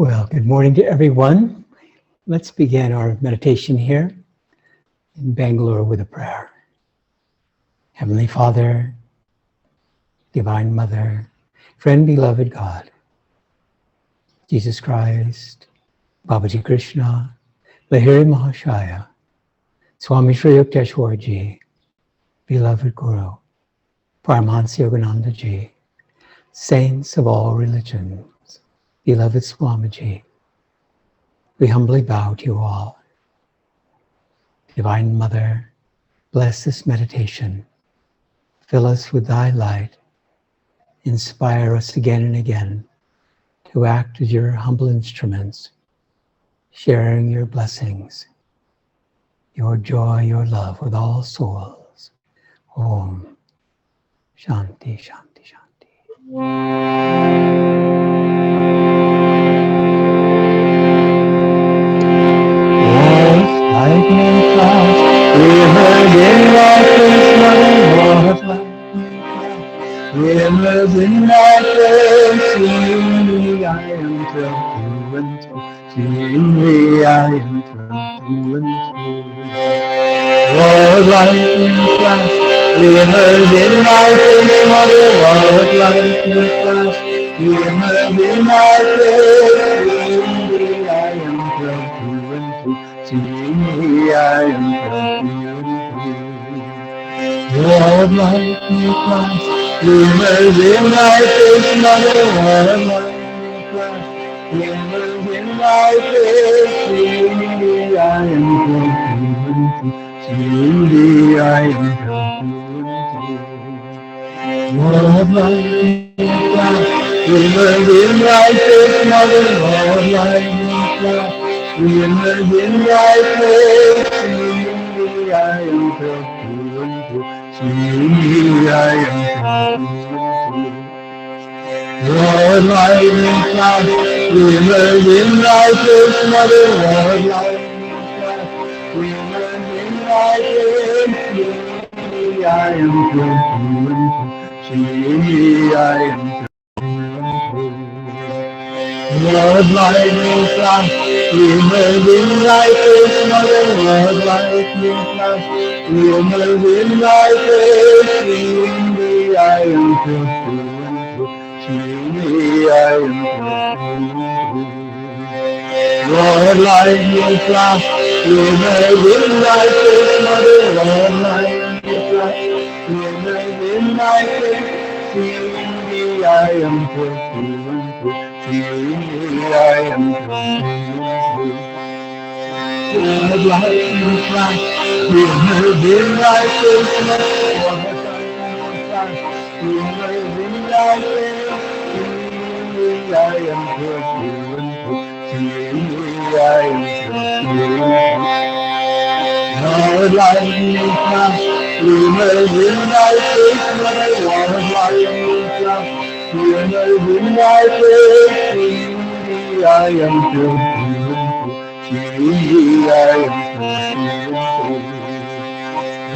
Well, good morning to everyone. Let's begin our meditation here in Bangalore with a prayer. Heavenly Father, Divine Mother, Friend, Beloved God, Jesus Christ, Babaji Krishna, Lahiri Mahashaya, Swami Sri Yukteswarji, Beloved Guru, Paramahansa Yogananda Ji, Saints of all religions, Beloved Swamiji, we humbly bow to you all. Divine Mother, bless this meditation. Fill us with thy light. Inspire us again and again to act as your humble instruments, sharing your blessings, your joy, your love with all souls. Om Shanti, Shanti, Shanti. Lightning flash, we heard in our face, what lightning flash. Rivers in thy face, seeing me I am through and through. Seeing me I am through and through. What lightning flash, rivers in thy face, what lightning flash. Rivers in thy face, seeing me I am through and through. Seeing me I am through. What lightning flash, rivers in thy face, Mother, what lightning flash, rivers in thy face, seeing me I am through. Seeing me I am through. What lightning flash, rivers in thy face, Mother, what lightning flash, rivers in thy face, seeing me I am through. Seeing me I am through. What lightning flash, rivers in thy face, Mother, what lightning flash, rivers in thy face, seeing me I am through. Seeing me I am through. What lightning flash, rivers in thy face, Mother, what lightning flash, rivers in thy face, seeing me I am through. Seeing me I am through. What lightning flash, rivers in thy face, Mother, what lightning flash, rivers in thy face, seeing me I am through. Seeing me I am through. What lightning flash, rivers in thy face, Mother, what lightning flash, rivers in thy face, seeing me I am through. Seeing me I am through. What lightning flash, rivers in thy face, Mother, what lightning flash, rivers in thy face, seeing me I am through. Seeing me I am through.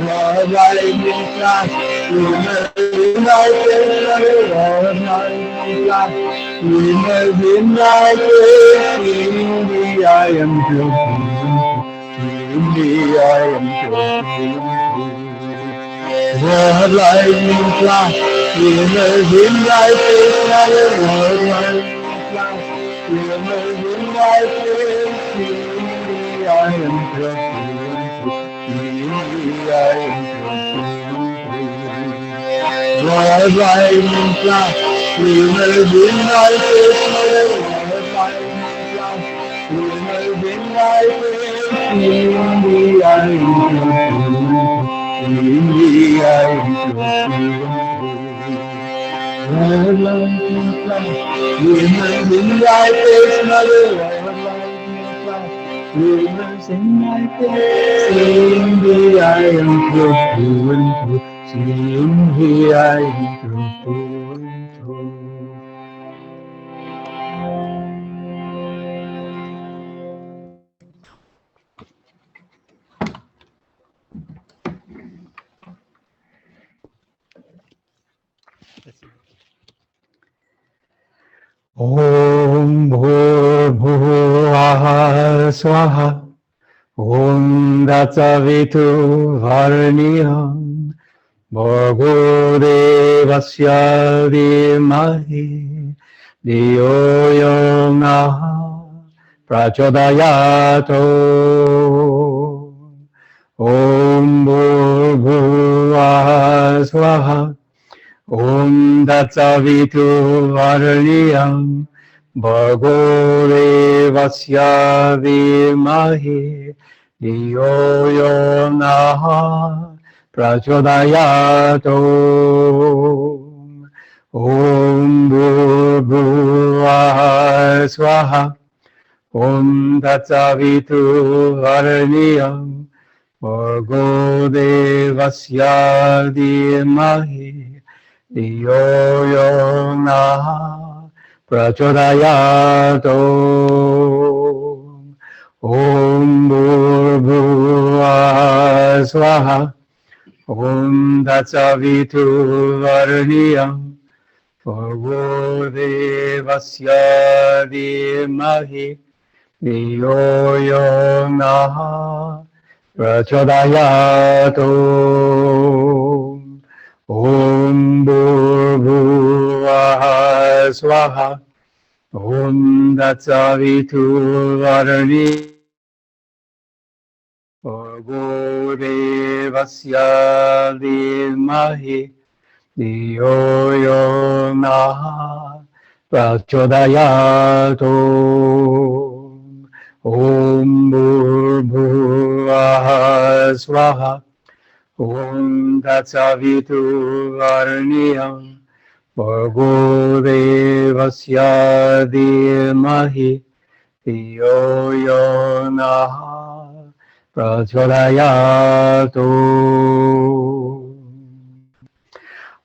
What lightning flash, rivers in thy face, Mother, what lightning flash, rivers in thy face, seeing me I am through. Seeing me I am through. What lightning flash, rivers in thy face, Mother, what lightning flash, rivers in thy face, seeing me I am through. Seeing me I am through. What lightning flash, rivers in thy face, Mother, what lightning flash, rivers in thy face, seeing me I am through. Seeing me I am through. What lightning flash, rivers in thy face, Mother, what lightning flash, rivers in thy face, seeing me I am through. Seeing me I am through. Om Bhur Swaha. Om Datsavitu Varniyam Bhargo Devasya Dhimahi Dhiyo Yo Nah Prachodayato. Om Bhurbhuvah Swaha. Om Datsavitu Varniyam Bhargo Devasya Dhimahi Dhiyo Yo Nah Prachodayato. Om Bhurbhuvah Swaha. Om Tatsavitu Varniyam Bhargo Devasya Dhimahi Dhiyo Yo Nah Prachodayato. Om Bhurbhuvah Swaha. Om Tatsavitu Varniyam Bhargo Devasya Dhimahi Dhiyo Yo Nah Prachodayato. Om Bhurbhuvah Swaha. Om Tatsavitu Varniyam Bhargo Devasya Dhimahi Dhiyo Yo Nah Prachodayato. Om Bhurbhuvah Swaha. Om Tatsavitu Varniyam Bhargo Devasya Dhimahi Dhiyo Yo Nah Prachodayato.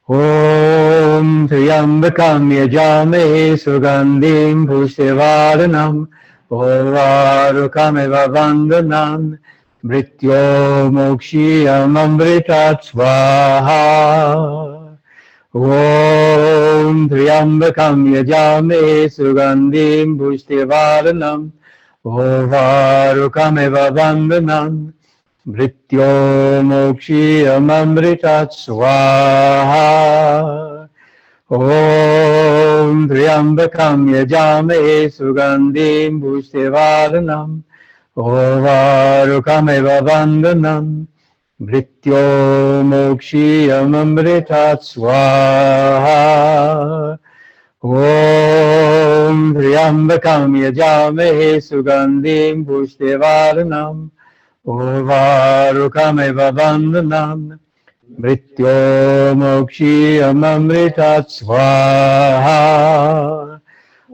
Om Triambakam Yajame Sugandhim Pushtivaranam Orvarukam Eva Vandanam Mrityo Mokshiyam Amritat Swaha. Om Triambakam Yajame Sugandhim Pushtivaranam Orvarukam Eva Vandanam Mrityo Mokshiyam Amritat Swaha. Om Triambakam Yajame Sugandhim Pushtivaranam Orvarukam Eva Vandanam Mrityo Mokshiyam Amritat Swaha. Om Triambakam Yajame Sugandhim Pushtivaranam Orvarukam Eva Vandanam Mrityo Mokshiyam Amritat Swaha.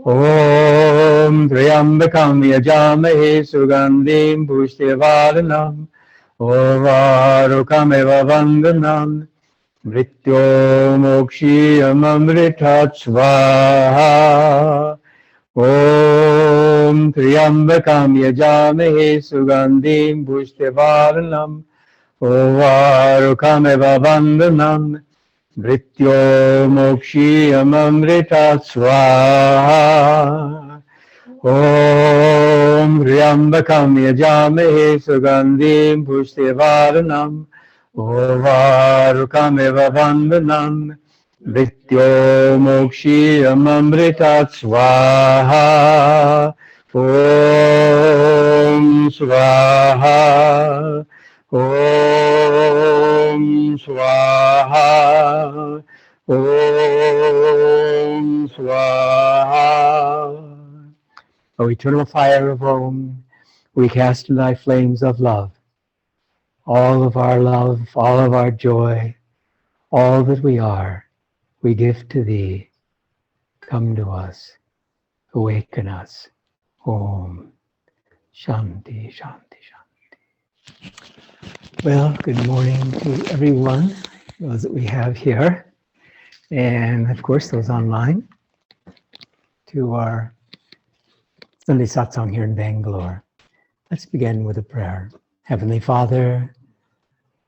Om Triambakam Yajame Sugandhim Pushtivaranam Orvarukam Eva Vandanam Mrityo Mokshiyam Amritat Swaha. Om Triambakam Yajame Sugandhim Pushtivaranam Orvarukam Eva Vandanam Mrityo Mokshiyam Amritat Swaha. Om Triambakam Yajame Sugandhim Pushtivaranam Orvarukam Eva Vandanam Mrityo Mokshiyam Amritat Swaha. Om Swaha. Om Swaha. Om Swaha. O eternal fire of Om, we cast in thy flames of love all of our love, all of our joy, all that we are, we give to thee. Come to us, awaken us. Om Shanti, Shanti, Shanti. Well, good morning to everyone, those that we have here, and of course those online, to our Sunday Satsang here in Bangalore. Let's begin with a prayer. Heavenly Father,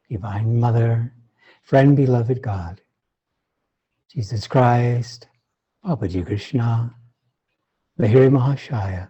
Divine Mother, friend, beloved God, Jesus Christ, Babaji Krishna, Lahiri Mahashaya,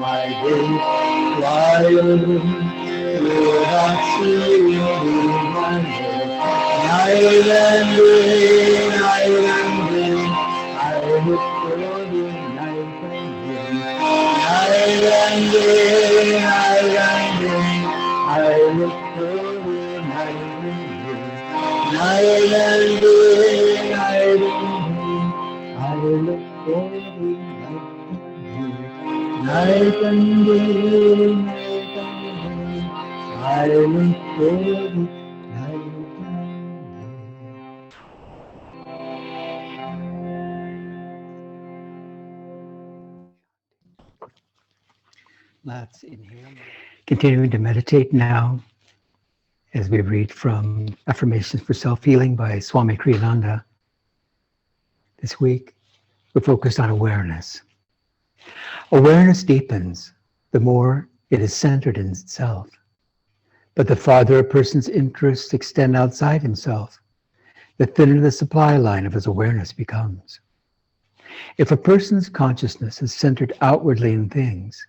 my days. While you're not seeing my head. Night and day, I look for you, night and day. Night and day, I look for you, night and day. Night and day, I look for you, night and day. I look for you, night and Let's inhale. Continuing to meditate now as we read from Affirmations for Self-Healing by Swami Kriyananda. This week, we're focused on awareness. Awareness deepens the more it is centered in itself. But the farther a person's interests extend outside himself, the thinner the supply line of his awareness becomes. If a person's consciousness is centered outwardly in things,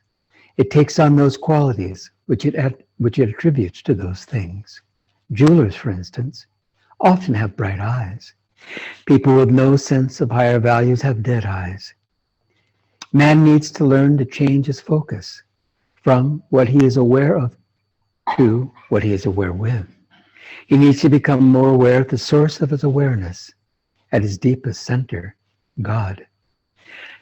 it takes on those qualities which it attributes to those things. Jewelers, for instance, often have bright eyes. People with no sense of higher values have dead eyes. Man needs to learn to change his focus from what he is aware of to what he is aware with. He needs to become more aware of the source of his awareness, at his deepest center, God.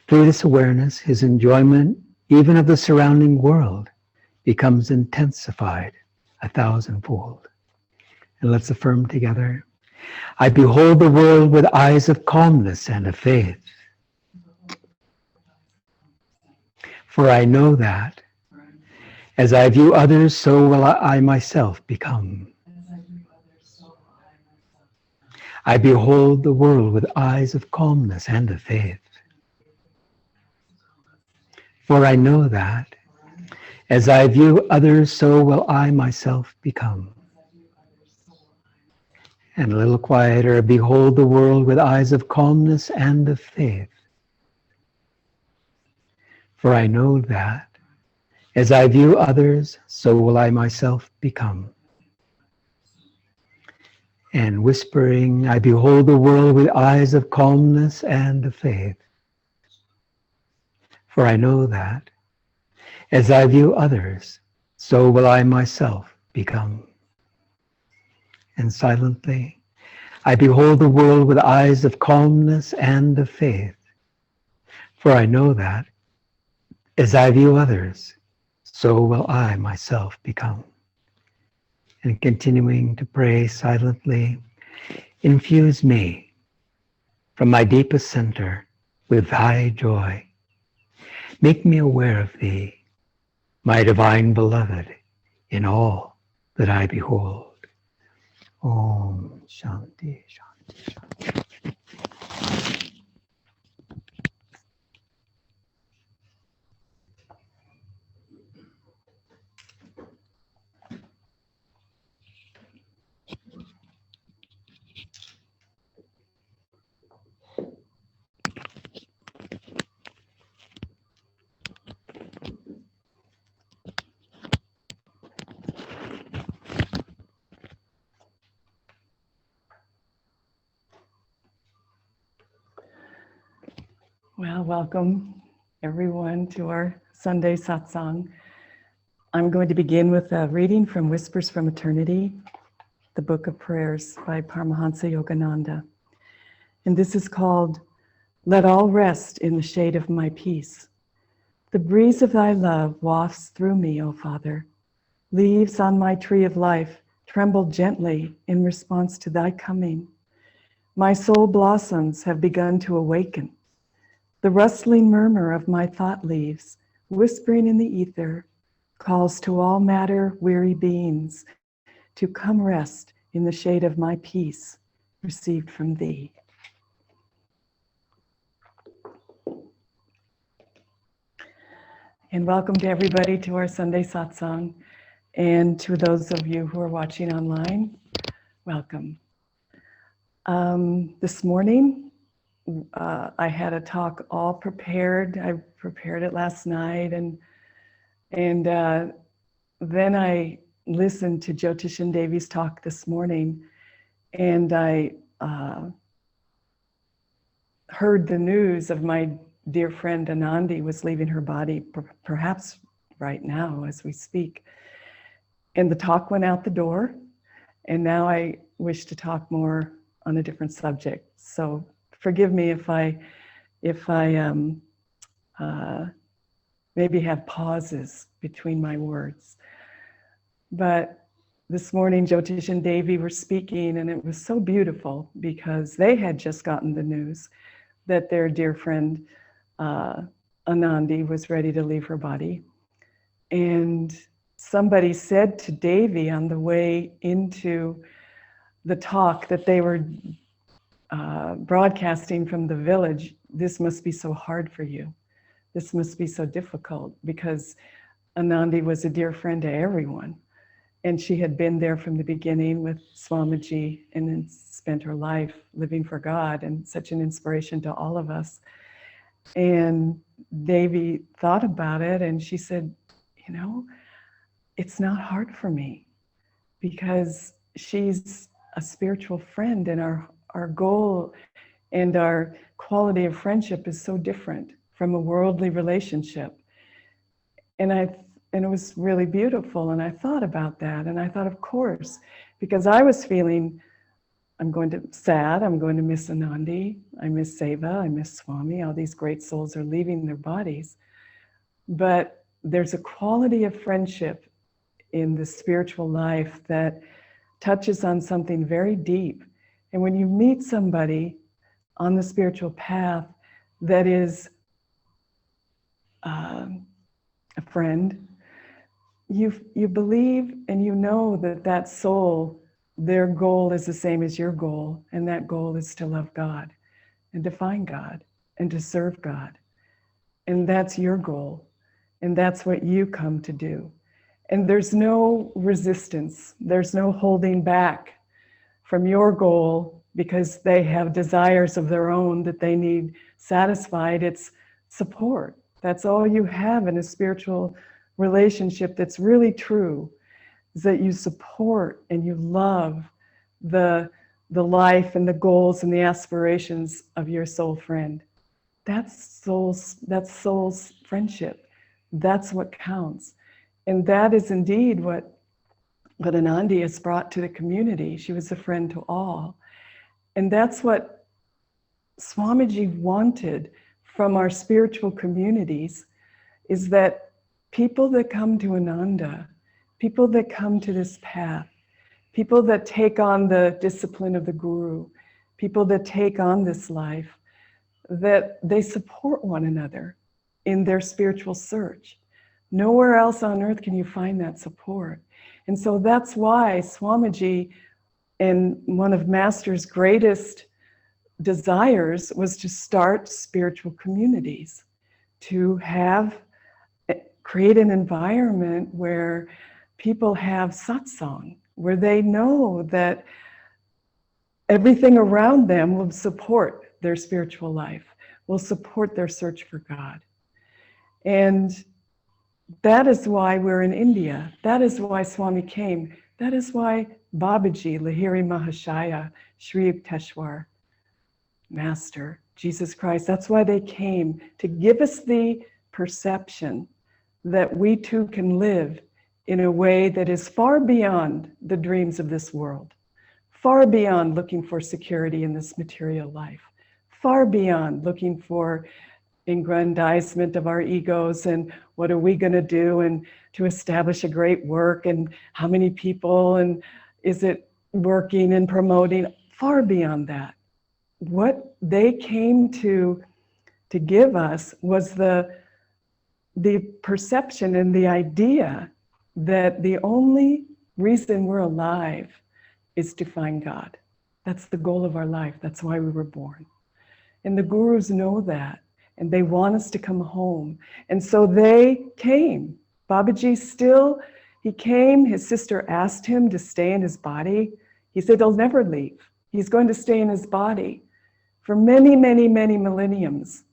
Through this awareness, his enjoyment, even of the surrounding world, becomes intensified 1,000-fold. And let's affirm together. I behold the world with eyes of calmness and of faith. For I know that, as I view others, so will I myself become. I behold the world with eyes of calmness and of faith. For I know that, as I view others, so will I myself become. And a little quieter, behold the world with eyes of calmness and of faith. For I know that, as I view others, so will I myself become. And whispering, I behold the world with eyes of calmness and of faith. For I know that, as I view others, so will I myself become. And silently, I behold the world with eyes of calmness and of faith. For I know that, as I view others, so will I myself become. And continuing to pray silently, infuse me from my deepest center with thy joy. Make me aware of thee, my divine beloved, in all that I behold. Om Shanti Shanti Shanti. Well, welcome everyone to our Sunday Satsang. I'm going to begin with a reading from Whispers from Eternity, the Book of Prayers by Paramahansa Yogananda. And this is called, Let All Rest in the Shade of My Peace. The breeze of thy love wafts through me, O Father. Leaves on my tree of life tremble gently in response to thy coming. My soul blossoms have begun to awaken. The rustling murmur of my thought leaves, whispering in the ether, calls to all matter weary beings to come rest in the shade of my peace received from thee. And welcome to everybody to our Sunday Satsang. And to those of you who are watching online, welcome. This morning, I had a talk all prepared. I prepared it last night and And then I listened to Jyotishan Devi's talk this morning, and I heard the news of my dear friend Anandi was leaving her body, perhaps right now as we speak. And the talk went out the door, and now I wish to talk more on a different subject. So forgive me if I maybe have pauses between my words. But this morning, Jyotish and Devi were speaking, and it was so beautiful because they had just gotten the news that their dear friend Anandi was ready to leave her body. And somebody said to Devi on the way into the talk that they were broadcasting from the village, "This must be so hard for you. This must be so difficult," because Anandi was a dear friend to everyone. And she had been there from the beginning with Swamiji and then spent her life living for God, and such an inspiration to all of us. And Devi thought about it, and she said, you know, it's not hard for me because she's a spiritual friend, and our goal and our quality of friendship is so different from a worldly relationship. And it was really beautiful. And I thought about that. And I thought, of course, because I was feeling, I'm going to miss Anandi, I miss Seva, I miss Swami, all these great souls are leaving their bodies. But there's a quality of friendship in the spiritual life that touches on something very deep. And when you meet somebody on the spiritual path that is a friend, you believe and you know that that soul, their goal is the same as your goal, and that goal is to love God and to find God and to serve God. And that's your goal, and that's what you come to do. And there's no resistance, there's no holding back from your goal because they have desires of their own that they need satisfied. It's support. That's all you have in a spiritual relationship that's really true, is that you support and you love the life and the goals and the aspirations of your soul friend. That's soul's friendship. That's what counts. And that is indeed what Anandi has brought to the community. She was a friend to all. And that's what Swamiji wanted from our spiritual communities, is that people that come to Ananda, people that come to this path, people that take on the discipline of the Guru, people that take on this life, that they support one another in their spiritual search. Nowhere else on earth can you find that support. And so that's why Swamiji, and one of Master's greatest desires, was to start spiritual communities, to create an environment where people have satsang, where they know that everything around them will support their spiritual life, will support their search for God. And that is why we're in India. That is why Swami came. That is why Babaji, Lahiri Mahashaya, Sri Yukteswar, Master, Jesus Christ, that's why they came, to give us the perception that we too can live in a way that is far beyond the dreams of this world, far beyond looking for security in this material life, far beyond looking for aggrandizement of our egos and what are we going to do and to establish a great work and how many people and is it working and promoting. Far beyond that. What they came to give us was the perception and the idea that the only reason we're alive is to find God. That's the goal of our life. That's why we were born. And the gurus know that, and they want us to come home. And so they came. Babaji he came. His sister asked him to stay in his body. He said he'll never leave. He's going to stay in his body for many, many, many millenniums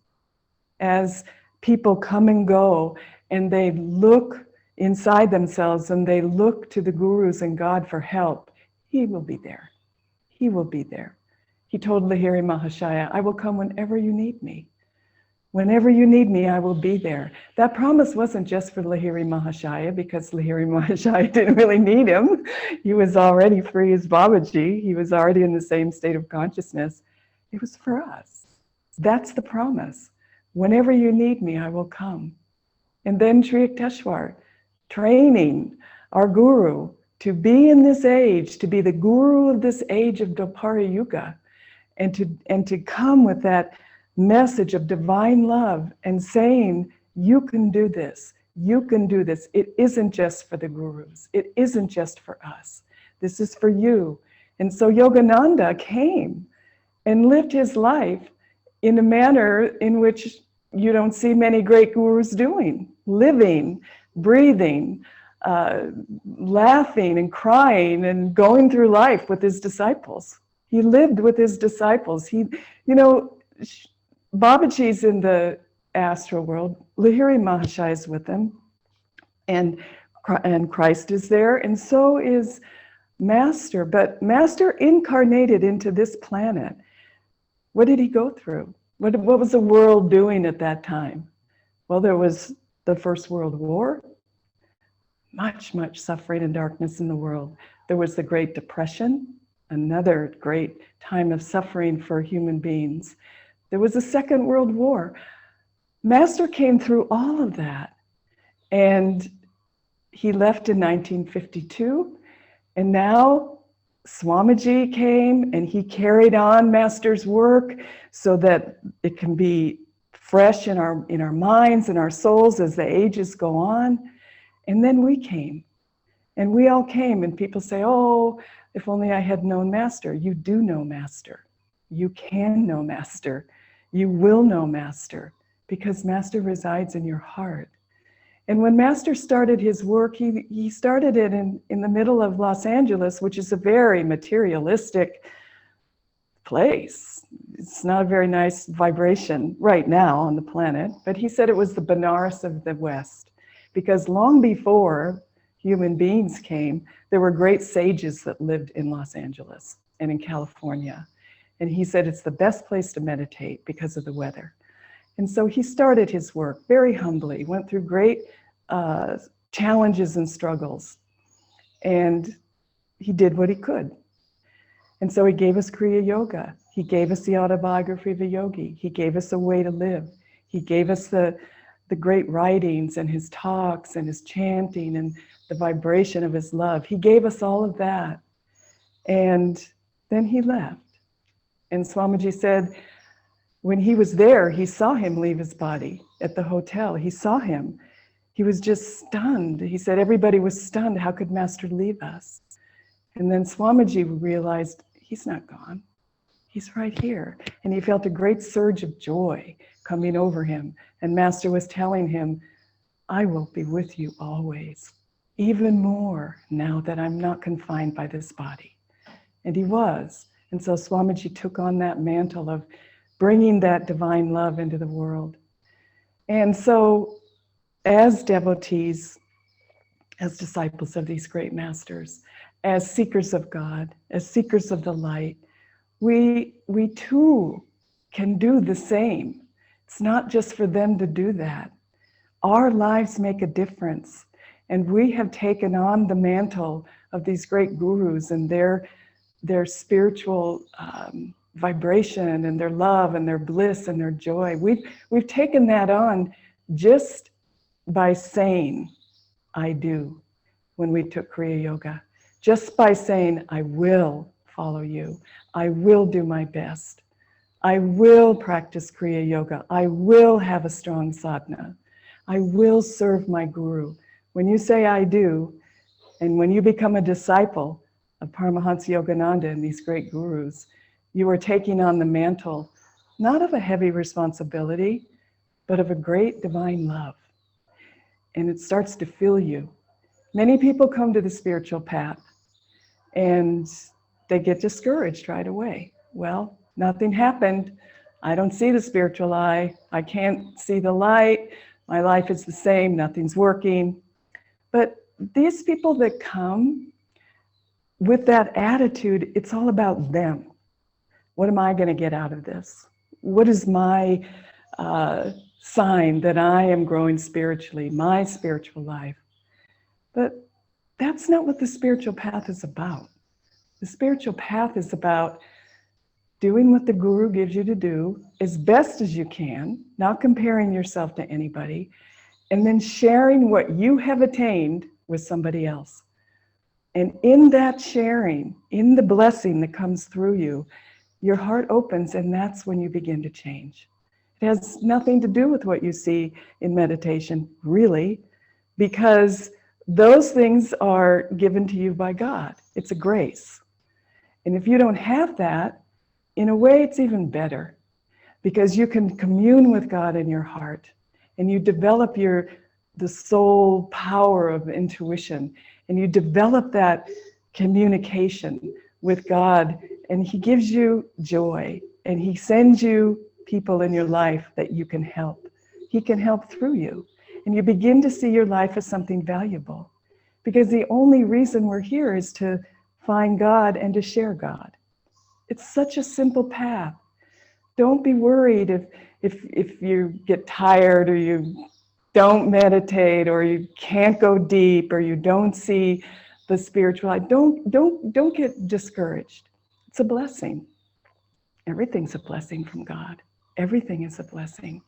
as people come and go and they look inside themselves and they look to the gurus and God for help, he will be there. He will be there. He told Lahiri Mahashaya, I will come whenever you need me. Whenever you need me, I will be there. That promise wasn't just for Lahiri Mahashaya, because Lahiri Mahashaya didn't really need him. He was already free as Babaji. He was already in the same state of consciousness. It was for us. That's the promise. Whenever you need me, I will come. And then Sri Yukteswar, training our guru to be in this age, to be the guru of this age of Dwapara Yuga, and to come with that message of divine love and saying, you can do this, you can do this. It isn't just for the gurus, it isn't just for us. This is for you. And so Yogananda came and lived his life in a manner in which you don't see many great gurus doing, living, breathing, laughing and crying and going through life with his disciples. He lived with his disciples. Babaji's in the astral world, Lahiri Mahashaya is with him, and Christ is there, and so is Master. But Master incarnated into this planet. What did he go through? What was the world doing at that time? Well, there was the First World War, much, much suffering and darkness in the world. There was the Great Depression, another great time of suffering for human beings. There was the Second World War. Master came through all of that, and he left in 1952, and now Swamiji came and he carried on Master's work so that it can be fresh in our minds and our souls as the ages go on. And then we came, and we all came, and people say, oh, if only I had known Master. You do know Master. You can know Master. You will know Master, because Master resides in your heart. And when Master started his work, he started it in the middle of Los Angeles, which is a very materialistic place. It's not a very nice vibration right now on the planet, but he said it was the Benares of the West, because long before human beings came, there were great sages that lived in Los Angeles and in California. And he said it's the best place to meditate because of the weather. And so he started his work very humbly, went through great challenges and struggles. And he did what he could. And so he gave us Kriya Yoga. He gave us the autobiography of a yogi. He gave us a way to live. He gave us the great writings and his talks and his chanting and the vibration of his love. He gave us all of that. And then he left. And Swamiji said, when he was there, he saw him leave his body at the hotel. He saw him. He was just stunned. He said, everybody was stunned. How could Master leave us? And then Swamiji realized, he's not gone. He's right here. And he felt a great surge of joy coming over him. And Master was telling him, I will be with you always, even more now that I'm not confined by this body. And he was. And so Swamiji took on that mantle of bringing that divine love into the world. And so as devotees, as disciples of these great masters, as seekers of God, as seekers of the light, we too can do the same. It's not just for them to do that. Our lives make a difference. And we have taken on the mantle of these great gurus and their spiritual vibration and their love and their bliss and their joy. We've taken that on just by saying, I do, when we took Kriya Yoga. Just by saying, I will follow you. I will do my best. I will practice Kriya Yoga. I will have a strong sadhana. I will serve my guru. When you say I do, and when you become a disciple of Paramahansa Yogananda and these great gurus, you are taking on the mantle, not of a heavy responsibility, but of a great divine love. And it starts to fill you. Many people come to the spiritual path and they get discouraged right away. Well, nothing happened. I don't see the spiritual eye. I can't see the light. My life is the same. Nothing's working. But these people that come with that attitude, it's all about them. What am I going to get out of this? What is my sign that I am growing spiritually, my spiritual life? But that's not what the spiritual path is about. The spiritual path is about doing what the guru gives you to do as best as you can, not comparing yourself to anybody, and then sharing what you have attained with somebody else. And in that sharing, in the blessing that comes through you, your heart opens, and that's when you begin to change. It has nothing to do with what you see in meditation, really, because those things are given to you by God. It's a grace. And if you don't have that, in a way, it's even better, because you can commune with God in your heart, and you develop the soul power of intuition, and you develop that communication with God, and He gives you joy, and He sends you people in your life that you can help. He can help through you, and you begin to see your life as something valuable, because the only reason we're here is to find God and to share God. It's such a simple path. Don't be worried if you get tired, or you don't meditate, or you can't go deep, or you don't see the spiritual life. Don't get discouraged. It's a blessing. Everything's a blessing from God. Everything is a blessing.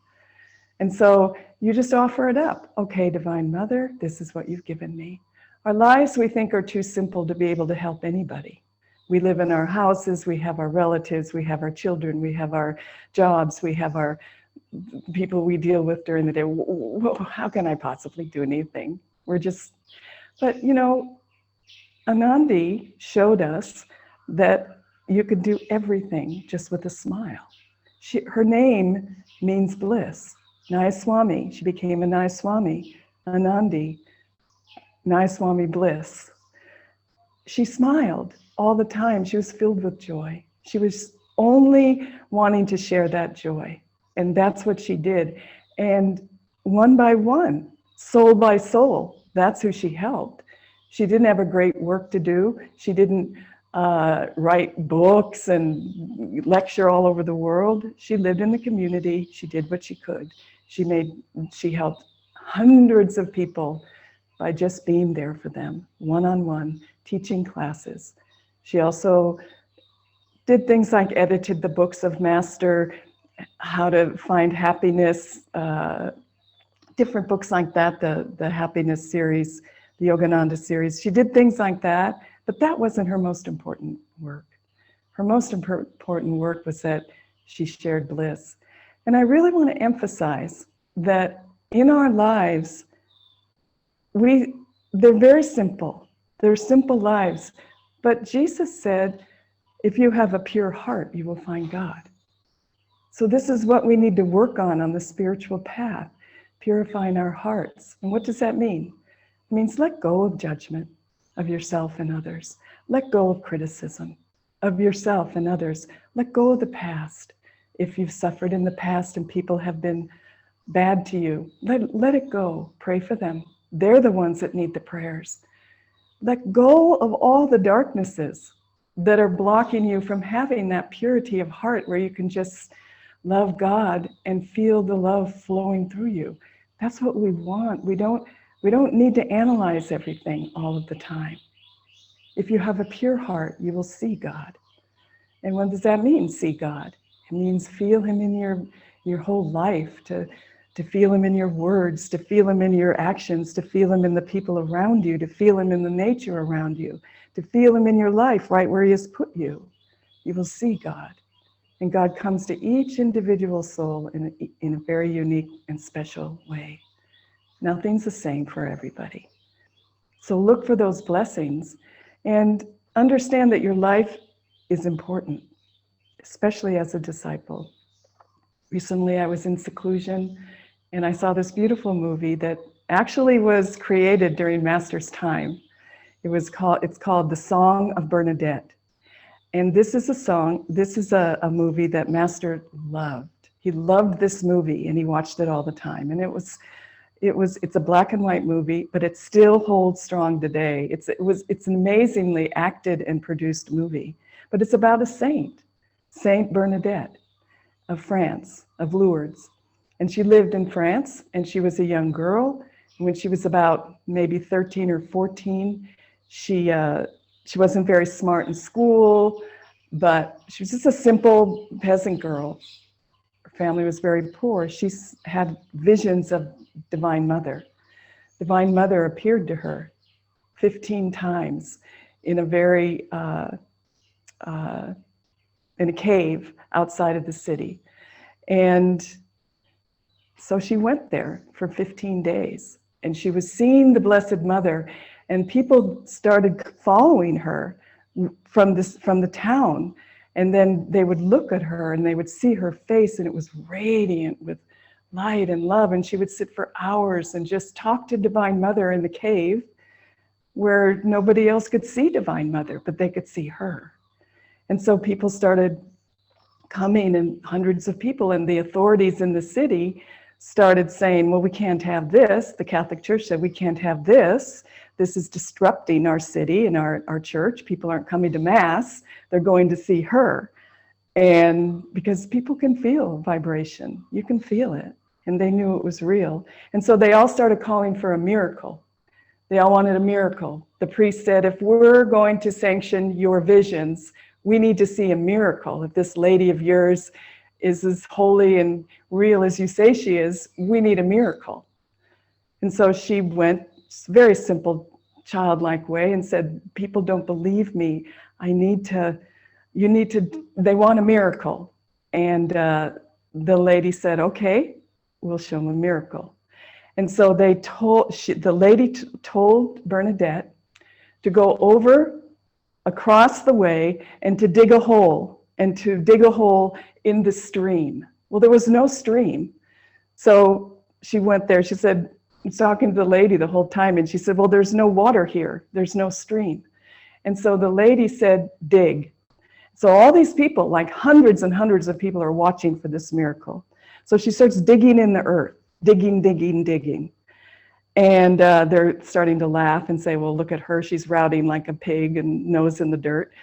And so you just offer it up. Okay, Divine Mother, this is what you've given me. Our lives, we think, are too simple to be able to help anybody. We live in our houses, we have our relatives, we have our children, we have our jobs, we have our people we deal with during the day. How can I possibly do anything? But you know, Ananda showed us that you could do everything just with a smile. Her name means bliss. Nayaswami, she became a Nayaswami. Ananda, Nayaswami bliss. She smiled all the time. She was filled with joy. She was only wanting to share that joy. And that's what she did. And one by one, soul by soul, that's who she helped. She didn't have a great work to do. She didn't write books and lecture all over the world. She lived in the community. She did what she could. She helped hundreds of people by just being there for them, one-on-one, teaching classes. She also did things like edited the books of Master, How to Find Happiness, different books like that, the Happiness series, the Yogananda series. She did things like that, but that wasn't her most important work. Her most important work was that she shared bliss. And I really want to emphasize that in our lives, they're very simple. They're simple lives. But Jesus said, if you have a pure heart, you will find God. So this is what we need to work on the spiritual path, purifying our hearts. And what does that mean? It means let go of judgment of yourself and others. Let go of criticism of yourself and others. Let go of the past. If you've suffered in the past and people have been bad to you, let it go. Pray for them. They're the ones that need the prayers. Let go of all the darknesses that are blocking you from having that purity of heart where you can just love God and feel the love flowing through you. That's what we want. We don't need to analyze everything all of the time. If you have a pure heart, you will see God. And what does that mean, see God? It means feel Him in your whole life, to feel Him in your words, to feel Him in your actions, to feel Him in the people around you, to feel Him in the nature around you, to feel Him in your life right where He has put you. You will see God. And God comes to each individual soul in a very unique and special way. Nothing's the same for everybody. So look for those blessings and understand that your life is important, especially as a disciple. Recently, I was in seclusion and I saw this beautiful movie that actually was created during Master's time. It's called The Song of Bernadette. And this is a movie that Master loved. He loved this movie and he watched it all the time. And It's a black and white movie, but it still holds strong today. It's an amazingly acted and produced movie, but it's about a saint, Saint Bernadette of France, of Lourdes. And she lived in France, and she was a young girl. When she was about maybe 13 or 14, she wasn't very smart in school, but she was just a simple peasant girl. Her family was very poor. She had visions of Divine Mother. Divine Mother appeared to her 15 times in a very in a cave outside of the city. And so she went there for 15 days, and she was seeing the Blessed Mother, and people started following her from the town. And then they would look at her and they would see her face, and it was radiant with light and love. And she would sit for hours and just talk to Divine Mother in the cave where nobody else could see Divine Mother, but they could see her. And so people started coming, and hundreds of people, and the authorities in the city started saying, well, we can't have this. The Catholic Church said, we can't have this. This is disrupting our city and our church. People aren't coming to Mass. They're going to see her. And because people can feel vibration, you can feel it. And they knew it was real. And so they all started calling for a miracle. They all wanted a miracle. The priest said, if we're going to sanction your visions, we need to see a miracle. If this lady of yours is as holy and real as you say she is, we need a miracle. And so she went, very simple, childlike way, and said, people don't believe me. They want a miracle. And the lady said, okay, we'll show them a miracle. And so the lady told Bernadette to go over across the way and to dig a hole in the stream. Well, there was no stream. So she went there. She said, I was talking to the lady the whole time, and she said, well, there's no water here. There's no stream. And so the lady said, dig. So all these people, like hundreds and hundreds of people, are watching for this miracle. So she starts digging in the earth, digging, digging, digging. And they're starting to laugh and say, well, look at her. She's routing like a pig and nose in the dirt.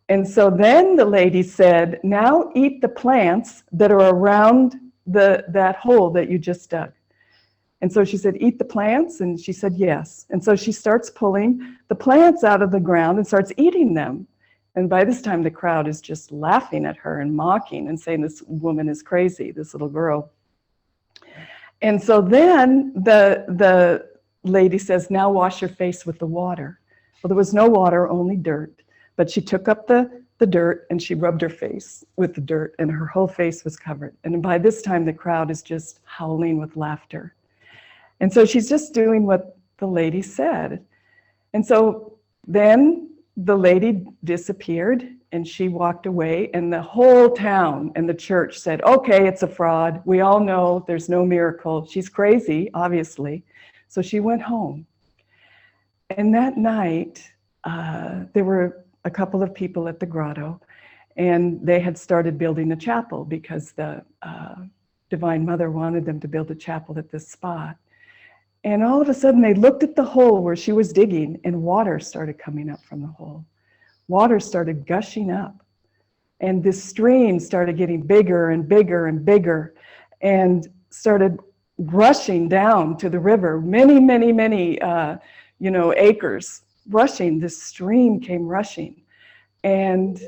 And so then the lady said, now eat the plants that are around that hole that you just dug. And so she said, eat the plants? And she said, yes. And so she starts pulling the plants out of the ground and starts eating them. And by this time, the crowd is just laughing at her and mocking and saying, this woman is crazy, this little girl. And so then the lady says, now wash your face with the water. Well, there was no water, only dirt. But she took up the dirt and she rubbed her face with the dirt, and her whole face was covered. And by this time, the crowd is just howling with laughter. And so she's just doing what the lady said. And so then the lady disappeared and she walked away, and the whole town and the church said, okay, it's a fraud. We all know there's no miracle. She's crazy, obviously. So she went home. And that night, there were a couple of people at the grotto, and they had started building a chapel because the Divine Mother wanted them to build a chapel at this spot. And all of a sudden they looked at the hole where she was digging, and water started coming up from the hole. Water started gushing up, and this stream started getting bigger and bigger and bigger, and started rushing down to the river. Many, many, many, acres rushing. This stream came rushing, and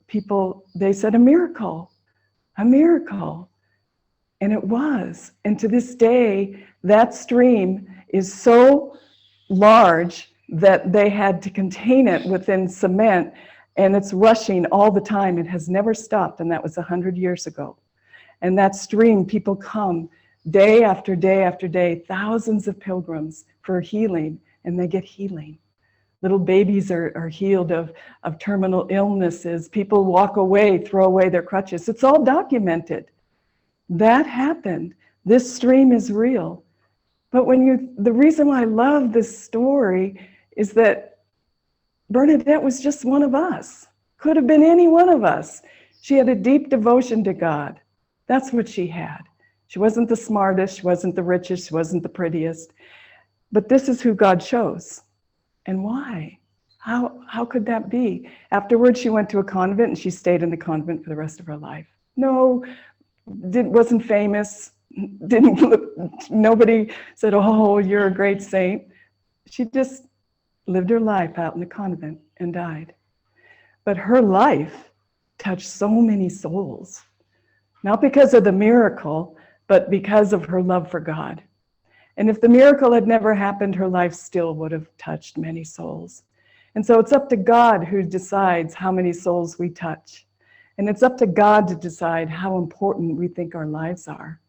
people, they said, a miracle, a miracle. And it was. And to this day, that stream is so large that they had to contain it within cement, and it's rushing all the time. It has never stopped, and that was 100 years ago. And that stream, people come day after day after day, thousands of pilgrims for healing, and they get healing. Little babies are healed of terminal illnesses. People walk away, throw away their crutches. It's all documented. That happened. This stream is real. But the reason why I love this story is that Bernadette was just one of us. Could have been any one of us. She had a deep devotion to God. That's what she had. She wasn't the smartest, she wasn't the richest, she wasn't the prettiest. But this is who God chose. And why? How could that be? Afterwards, she went to a convent and she stayed in the convent for the rest of her life. No, wasn't famous, didn't look, nobody said, oh, you're a great saint. She just lived her life out in the convent and died. But her life touched so many souls, not because of the miracle, but because of her love for God. And if the miracle had never happened, her life still would have touched many souls. And so it's up to God who decides how many souls we touch. And it's up to God to decide how important we think our lives are.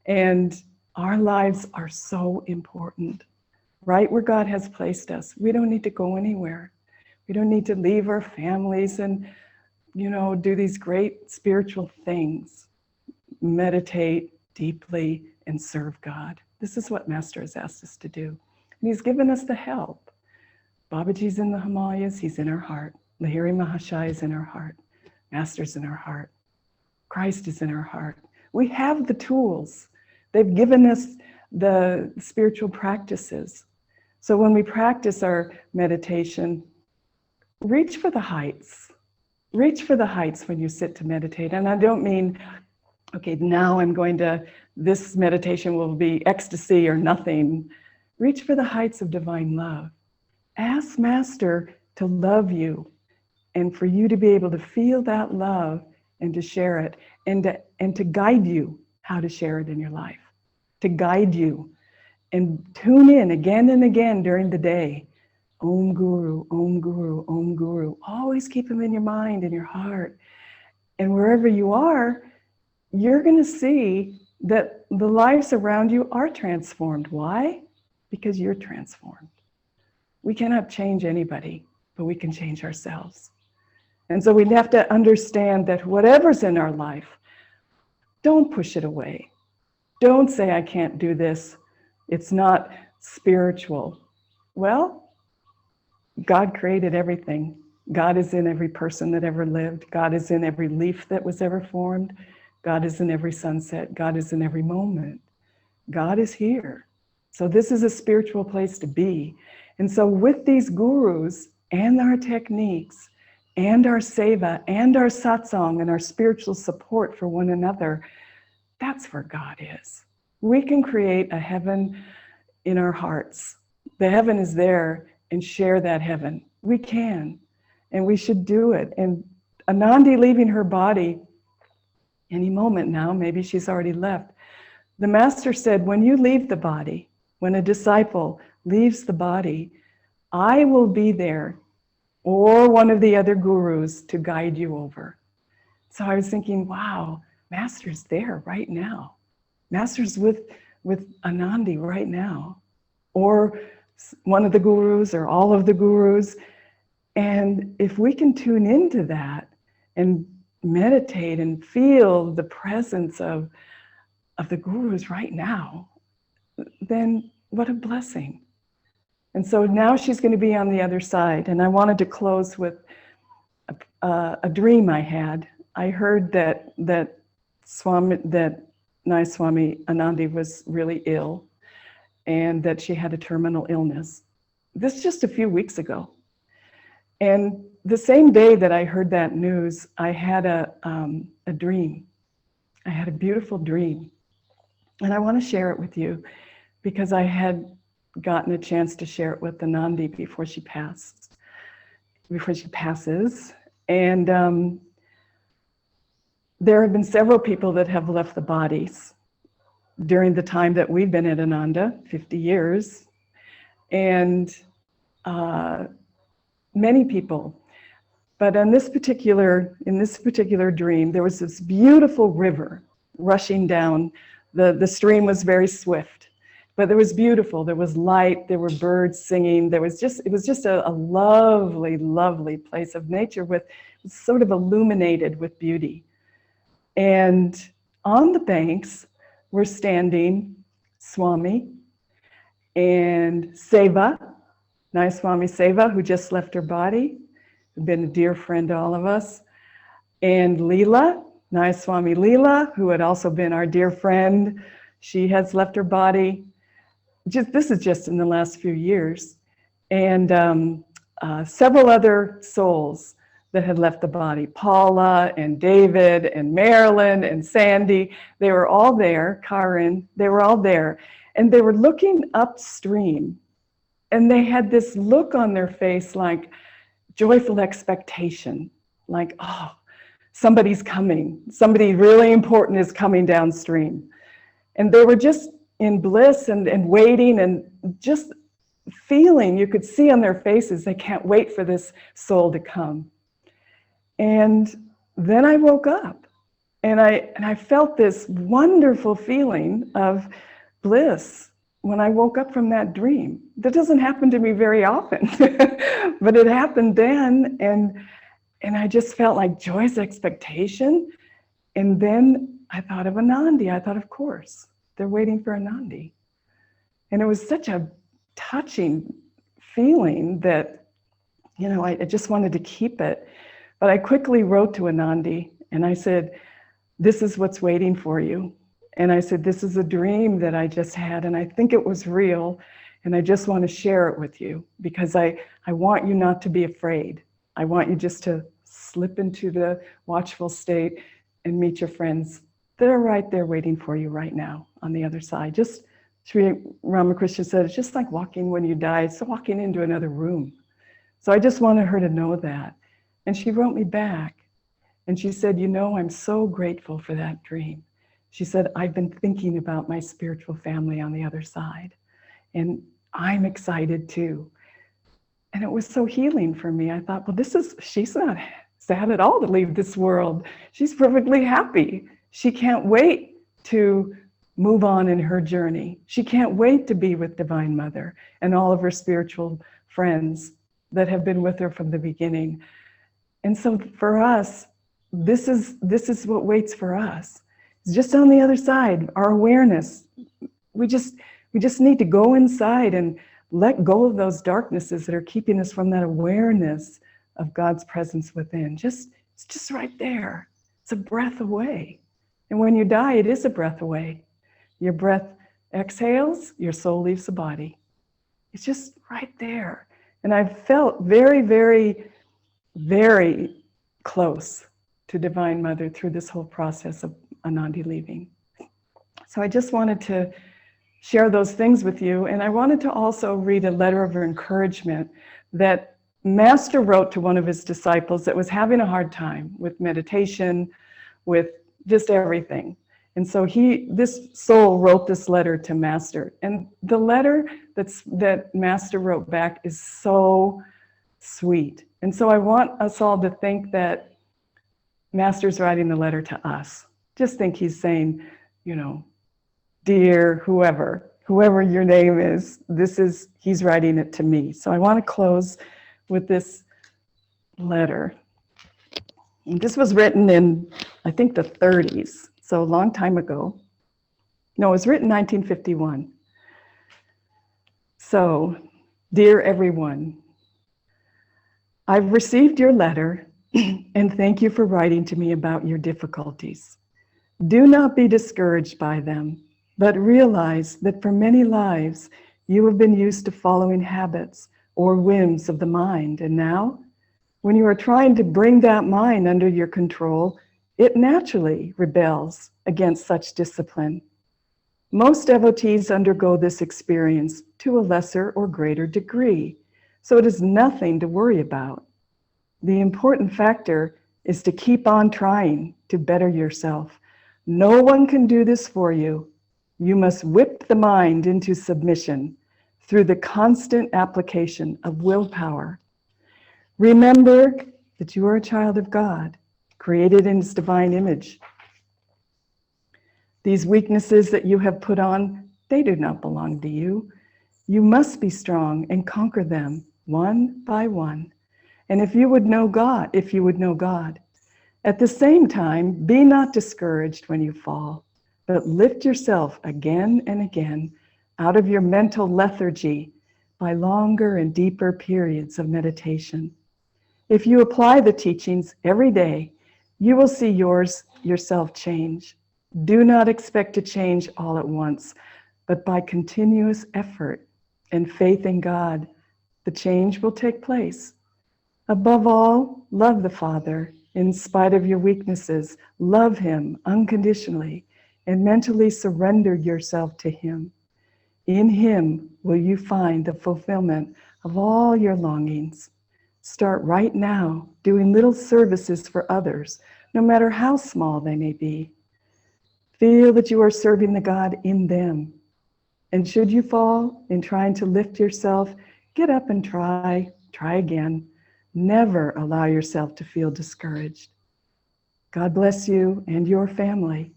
And our lives are so important, right where God has placed us. We don't need to go anywhere. We don't need to leave our families and, do these great spiritual things. Meditate deeply and serve God. This is what Master has asked us to do. And he's given us the help. Babaji's in the Himalayas, he's in our heart. Lahiri Mahashaya is in our heart. Master's in our heart. Christ is in our heart. We have the tools. They've given us the spiritual practices. So when we practice our meditation, reach for the heights. Reach for the heights when you sit to meditate. And I don't mean, okay, now this meditation will be ecstasy or nothing. Reach for the heights of divine love. Ask Master to love you and for you to be able to feel that love and to share it and to guide you how to share it in your life, to guide you and tune in again and again during the day. Om Guru, Om Guru, Om Guru. Always keep them in your mind, in your heart. And wherever you are, you're going to see that the lives around you are transformed. Why? Because you're transformed. We cannot change anybody, but we can change ourselves. And so we have to understand that whatever's in our life, don't push it away. Don't say, I can't do this. It's not spiritual. Well, God created everything. God is in every person that ever lived. God is in every leaf that was ever formed. God is in every sunset. God is in every moment. God is here. So this is a spiritual place to be. And so with these gurus and our techniques and our seva and our satsang and our spiritual support for one another, that's where God is. We can create a heaven in our hearts. The heaven is there, and share that heaven. We can, and we should do it. And Anandi leaving her body any moment now, maybe she's already left. The Master said, when you leave the body, when a disciple leaves the body, I will be there, or one of the other gurus, to guide you over. So I was thinking, wow, Master's there right now. Master's with Anandi right now, or one of the gurus or all of the gurus. And if we can tune into that and meditate and feel the presence of the gurus right now, then what a blessing. And so now she's going to be on the other side. And I wanted to close with a dream I had. I heard that Nayaswami Anandi was really ill, and that she had a terminal illness. This just a few weeks ago. And the same day that I heard that news, I had a dream. I had a beautiful dream. And I want to share it with you because I had gotten a chance to share it with Anandi before she passes. And there have been several people that have left the bodies during the time that we've been at Ananda, 50 years, and many people. But in this particular dream, there was this beautiful river rushing down. The stream was very swift, but it was beautiful. There was light, there were birds singing. It was just a lovely, lovely place of nature with sort of illuminated with beauty. And on the banks were standing Swami and Seva, Nayaswami Seva, who just left her body, who'd been a dear friend to all of us, and Leela, Nayaswami Leela, who had also been our dear friend, she has left her body. This is just in the last few years. And several other souls that had left the body. Paula and David and Marilyn and Sandy, they were all there. Karen, they were all there. And they were looking upstream. And they had this look on their face like joyful expectation. Like, oh, somebody's coming. Somebody really important is coming downstream. And they were just in bliss and waiting and just feeling, you could see on their faces, they can't wait for this soul to come. And then I woke up and I felt this wonderful feeling of bliss when I woke up from that dream. That doesn't happen to me very often, but it happened then. And I just felt like joyous expectation. And then I thought of Anandi. I thought, of course, they're waiting for Anandi. And it was such a touching feeling that, you know, I just wanted to keep it. But I quickly wrote to Anandi and I said, this is what's waiting for you. And I said, this is a dream that I just had and I think it was real. And I just want to share it with you because I want you not to be afraid. I want you just to slip into the watchful state and meet your friends that are right there waiting for you right now on the other side. Just Sri Ramakrishna said, it's just like walking when you die. It's walking into another room. So I just wanted her to know that. And she wrote me back and she said, you know, I'm so grateful for that dream. She said, I've been thinking about my spiritual family on the other side and I'm excited too. And it was so healing for me. I thought, well, she's not sad at all to leave this world. She's perfectly happy. She can't wait to move on in her journey. She can't wait to be with Divine Mother and all of her spiritual friends that have been with her from the beginning. And so for us, this is what waits for us. It's just on the other side, our awareness. We just need to go inside and let go of those darknesses that are keeping us from that awareness of God's presence within. It's just right there. It's a breath away. And when you die, it is a breath away. Your breath exhales, your soul leaves the body. It's just right there. And I've felt very, very, very close to Divine Mother through this whole process of Anandi leaving. So I just wanted to share those things with you. And I wanted to also read a letter of encouragement that Master wrote to one of his disciples that was having a hard time with meditation, with just everything. And so this soul wrote this letter to Master. And the letter that Master wrote back is so sweet. And so I want us all to think that Master's writing the letter to us. Just think he's saying, you know, dear whoever your name is, he's writing it to me. So I want to close with this letter. And this was written in, I think, the 30s, so a long time ago. No, it was written in 1951. So, dear everyone, I've received your letter and thank you for writing to me about your difficulties. Do not be discouraged by them, but realize that for many lives you have been used to following habits or whims of the mind, and now, when you are trying to bring that mind under your control, it naturally rebels against such discipline. Most devotees undergo this experience to a lesser or greater degree, so it is nothing to worry about. The important factor is to keep on trying to better yourself. No one can do this for you. You must whip the mind into submission through the constant application of willpower. Remember that you are a child of God, created in His divine image. These weaknesses that you have put on, they do not belong to you. You must be strong and conquer them one by one. And if you would know God, at the same time, be not discouraged when you fall, but lift yourself again and again out of your mental lethargy by longer and deeper periods of meditation. If you apply the teachings every day, You will see yourself change. Do not expect to change all at once, but by continuous effort and faith in God, the change will take place. Above all, love the Father. In spite of your weaknesses, love Him unconditionally and mentally surrender yourself to Him. In Him will you find the fulfillment of all your longings. Start right now doing little services for others, no matter how small they may be. Feel that you are serving the God in them. And should you fall in trying to lift yourself, get up and try again. Never allow yourself to feel discouraged. God bless you and your family.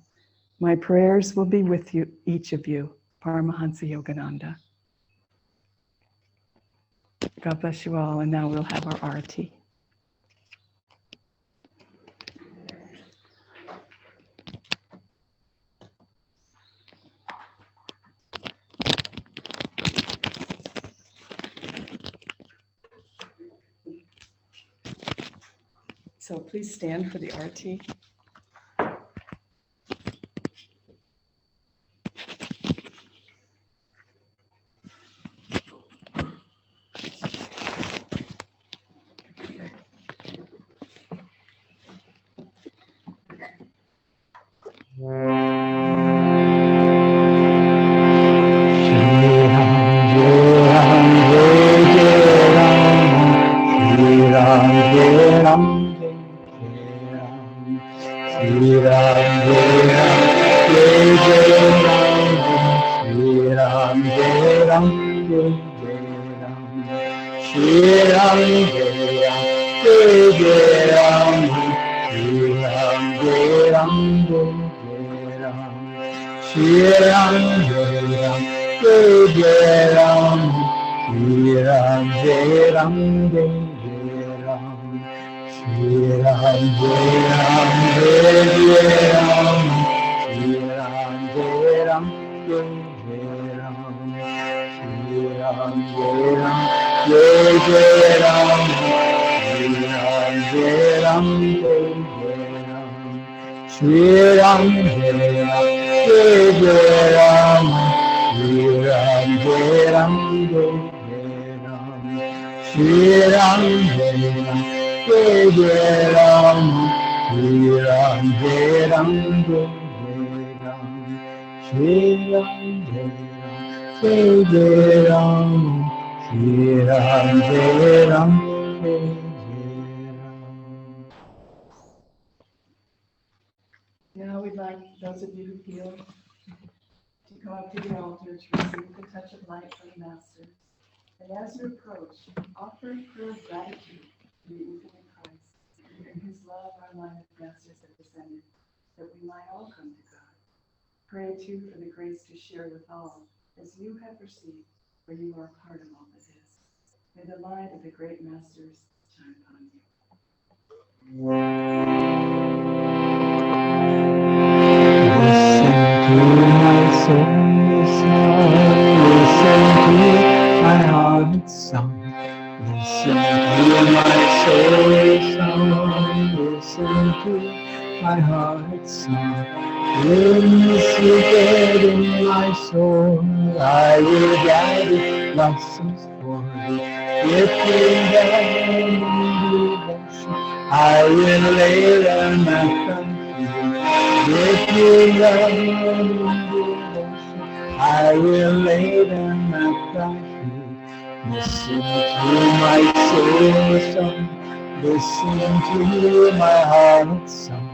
My prayers will be with you, each of you. Paramahansa Yogananda. God bless you all, and now we'll have our Aarti. So please stand for the Aarti. Now we'd like those of you who feel to come up to the altar to receive the touch of light from the Master. And as you approach, offer a prayer of gratitude to the infinite Christ, in whose love our line of Masters have descended, that we might all come to God. Pray too for the grace to share with all, as you have received, for you are part of all that is. May the light of the great Masters shine upon you. Listen to my soul's song. Listen to my heart's song. In the secret in my soul, I will gather blossoms for thee. Lifting them in devotion, I will lay them at thy feet. Lifting them in devotion, I will lay them at thy feet. Listen to my soul's song. Listen to my heart's song.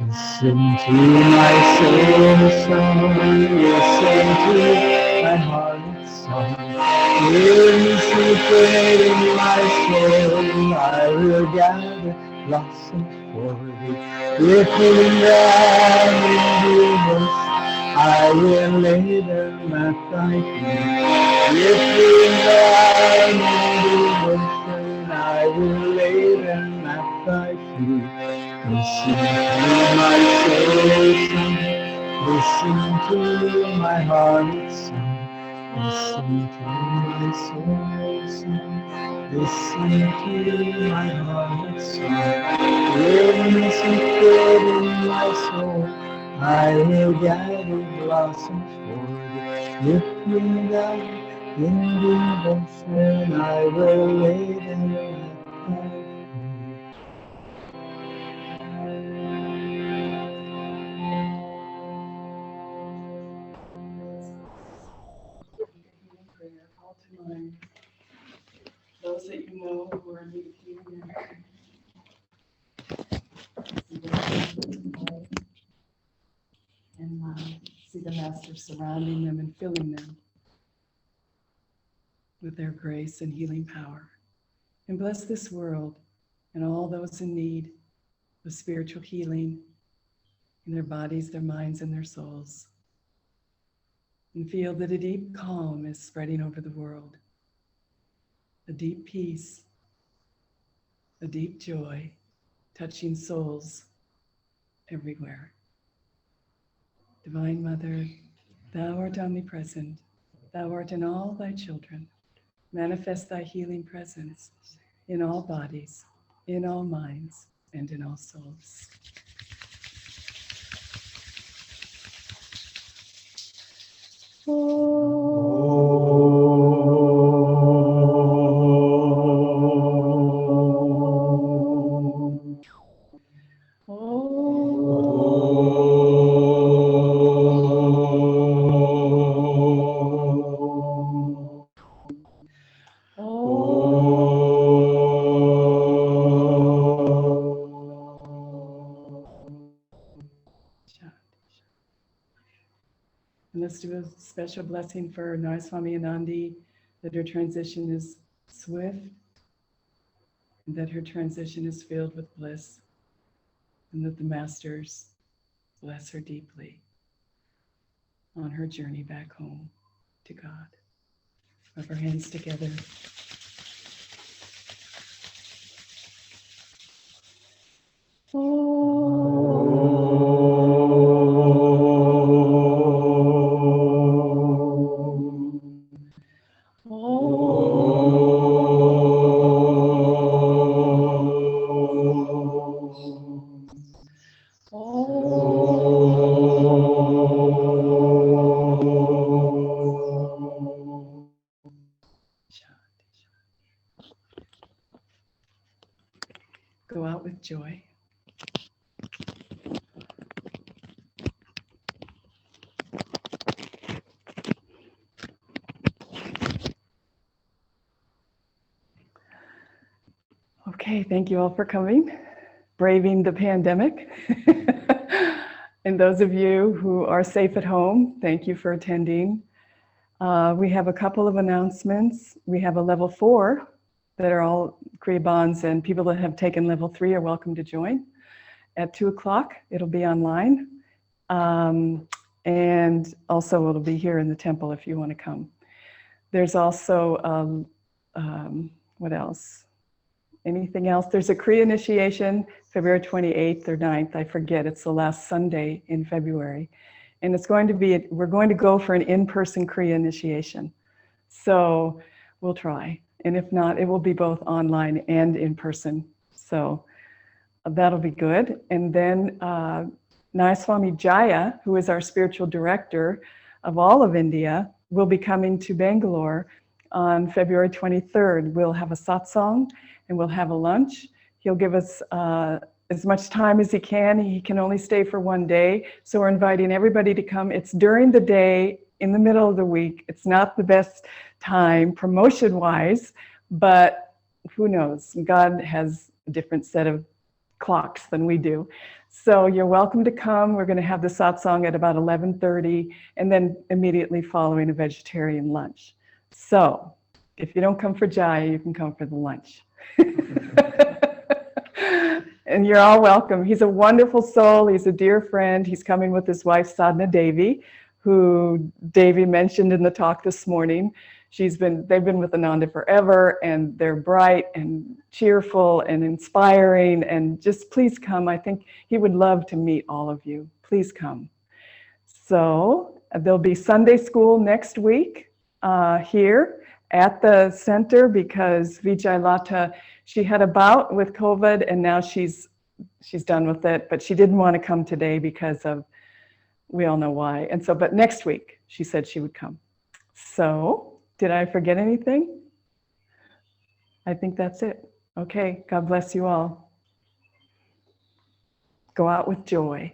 Listen to my soul's song. Listen to my heart's song. In the secret in my soul, I will gather blossoms for thee. Lifting them in devotion, I will lay them at thy feet. Lifting them in devotion, I will lay them at thy feet. Listen to my soul's song. Listen to my heart's song. Listen to my soul's song. Listen to my heart's song. Rain secret in my soul. I will gather blossoms for thee. Lifting up in devotion, I will lay them at thy feet. Call to mind those that you know who are in need of healing and see the Master surrounding them and filling them with their grace and healing power. And bless this world and all those in need of spiritual healing in their bodies, their minds, and their souls. And feel that a deep calm is spreading over the world, a deep peace, a deep joy, touching souls everywhere. Divine Mother, thou art omnipresent. Thou art in all thy children. Manifest thy healing presence in all bodies, in all minds, and in all souls. And let's do a special blessing for Nayaswami and Anandi, that her transition is swift, and that her transition is filled with bliss, and that the Masters bless her deeply on her journey back home to God. Rub our hands together. Go out with joy. Okay, thank you all for coming, braving the pandemic. And those of you who are safe at home, thank you for attending. We have a couple of announcements. We have a level 4 that are all Kriya Bonds, and people that have taken level 3 are welcome to join. At 2 o'clock, it'll be online. And also it'll be here in the temple if you want to come. There's also, what else? Anything else? There's a Kriya initiation, February 28th or 9th. I forget, it's the last Sunday in February. And it's going to be, we're going to go for an in-person Kriya initiation. So we'll try. And if not, it will be both online and in person. So that'll be good. And then Nayaswami Jaya, who is our spiritual director of all of India, will be coming to Bangalore on February 23rd. We'll have a satsang and we'll have a lunch. He'll give us as much time as he can. He can only stay for one day. So we're inviting everybody to come. It's during the day, in the middle of the week. It's not the best time promotion-wise, but who knows? God has a different set of clocks than we do. So you're welcome to come. We're going to have the satsang at about 11:30 and then immediately following a vegetarian lunch. So if you don't come for Jaya, you can come for the lunch. And you're all welcome. He's a wonderful soul. He's a dear friend. He's coming with his wife, Sadhana Devi, who Devi mentioned in the talk this morning. They've been with Ananda forever, and they're bright and cheerful and inspiring, and just please come. I think he would love to meet all of you. Please come. So there'll be Sunday school next week here at the center because Vijay, she had a bout with COVID and now she's done with it, but she didn't want to come today because of, we all know why. And so, but next week she said she would come. So, did I forget anything? I think that's it. Okay, God bless you all. Go out with joy.